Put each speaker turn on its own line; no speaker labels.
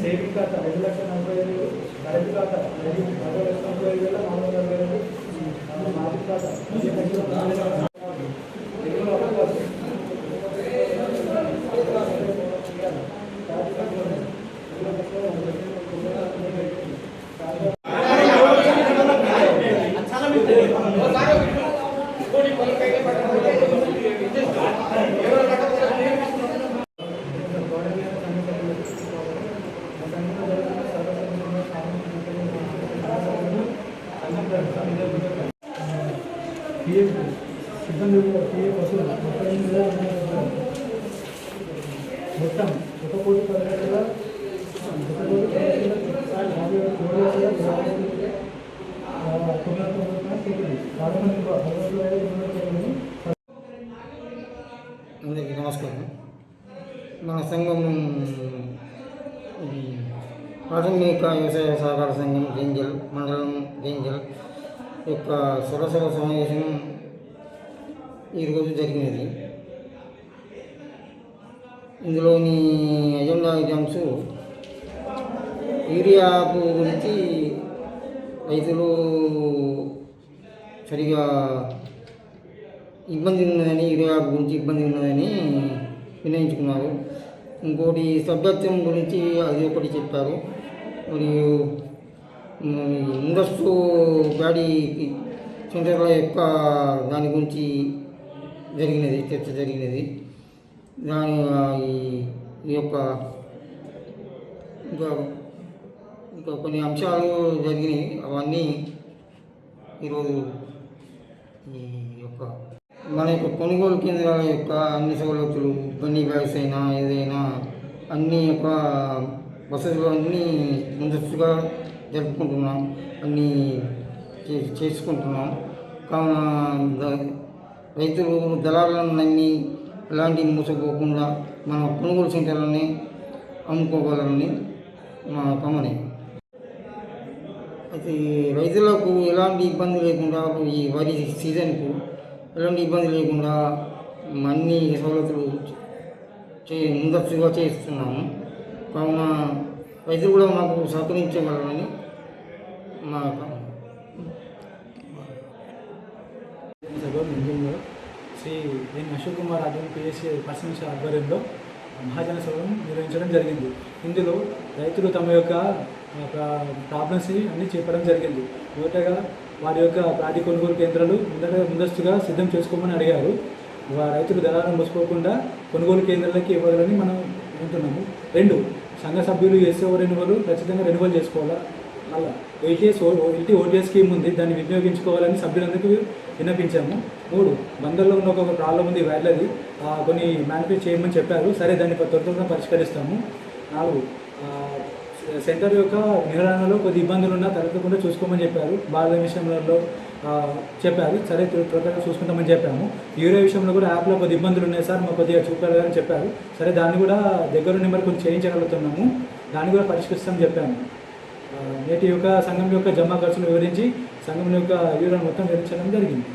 Saving ఖాతా 2,40,000 current ఖాతా 2,45,000 market ఖాతా సిబ్బంది వసూలు మొత్తం 1,10,00,000
అందరికీ నమస్కారం. మన సంఘం ప్రాథమిక వ్యవసాయ సహకార సంఘం గేంజల్ మండలం గేంజల్ యొక్క సరసర సమావేశం ఈరోజు జరిగినది. ఇందులోని ఎజెండా ఐటమ్స్ యూరియా గురించి రైతులు సరిగా ఇబ్బంది ఉన్నదని, యూరియా గురించి ఇబ్బంది ఉన్నదని నిర్ణయించుకున్నారు. ఇంకోటి సభ్యత్వం గురించి అది ఒకటి చెప్పారు. మరియు ముందస్తు ప్యాడీ సెంటర్ల యొక్క దాని గురించి చర్చ జరిగినది. దాని ఈ యొక్క ఇంకా కొన్ని అంశాలు జరిగినాయి. అవన్నీ ఈరోజు ఈ యొక్క మన యొక్క కొనుగోలు కేంద్రాల యొక్క అన్ని సౌలతులు, బండి బ్యాగ్స్ అయినా ఏదైనా అన్ని యొక్క వసతులు అన్నీ ముందస్తుగా జరుపుకుంటున్నాం, అన్నీ చేసుకుంటున్నాం. కావున రైతులు దళాలను నమ్మి ఎలాంటి మోసపోకుండా మన కొనుగోలు సెంటర్లని అమ్ముకోగలరని మా కమని. అయితే రైతులకు ఎలాంటి ఇబ్బంది లేకుండా ఈ వరి సీజన్కు ఎలాంటి ఇబ్బంది లేకుండా అన్ని సౌలతులు ముందస్తుగా చేస్తున్నాము. కావున రైతులు కూడా మాకు సహకరించగలరని మా
సభలో శ్రీ ఎన్ అశోక్ కుమార్ ఆధ్వర్యం పిఎస్సి పర్సనల్ ఆధ్వర్యంలో మహాజన సభను నిర్వహించడం జరిగింది. ఇందులో రైతులు తమ యొక్క ప్రాబ్లమ్స్ అన్నీ చెప్పడం జరిగింది. మొదటగా వారి యొక్క ప్రాంతీయ కొనుగోలు కేంద్రాలు ముందస్తుగా సిద్ధం చేసుకోమని అడిగారు. రైతులు దళాలను మోసపోకుండా కొనుగోలు కేంద్రాలకి ఇవ్వాలని మనం వింటున్నాము. 2, సంఘ సభ్యులు ఎస్ఓ రెన్యువల్ ఖచ్చితంగా రెన్యువల్ చేసుకోవాలా. అలా ఎల్టీ ఓటీఎస్ స్కీమ్ ఉంది, దాన్ని వినియోగించుకోవాలని సభ్యులందరికీ విన్నపించాము. 3, బందర్లో ఉన్న ఒక ప్రాబ్లం ఉంది, వ్యాడ్లది కొన్ని మ్యానిఫెక్చర్ చేయమని చెప్పారు. సరే, దాన్ని త్వరగా పరిష్కరిస్తాము. 4, సెంటర్ యొక్క నిర్వహణలో కొద్ది ఇబ్బందులు ఉన్నా తలెత్తకుండా చూసుకోమని చెప్పారు. బాధ విషయంలో చెప్పారు. సరే, త్వరగా చూసుకుంటామని చెప్పాము. యూరియా విషయంలో కూడా యాప్లో కొద్ది ఇబ్బందులు ఉన్నాయి సార్, మాకు కొద్దిగా చూపాలని చెప్పారు. సరే, దాన్ని కూడా దగ్గర నెంబర్ కొంచెం చేయించగలుగుతున్నాము, దాన్ని కూడా పరిష్కరిస్తామని చెప్పాము. నేటి యొక్క సంఘం యొక్క జమా ఖర్చులు వివరించి సంఘం యొక్క యూరియా మొత్తం వివరించడం జరిగింది.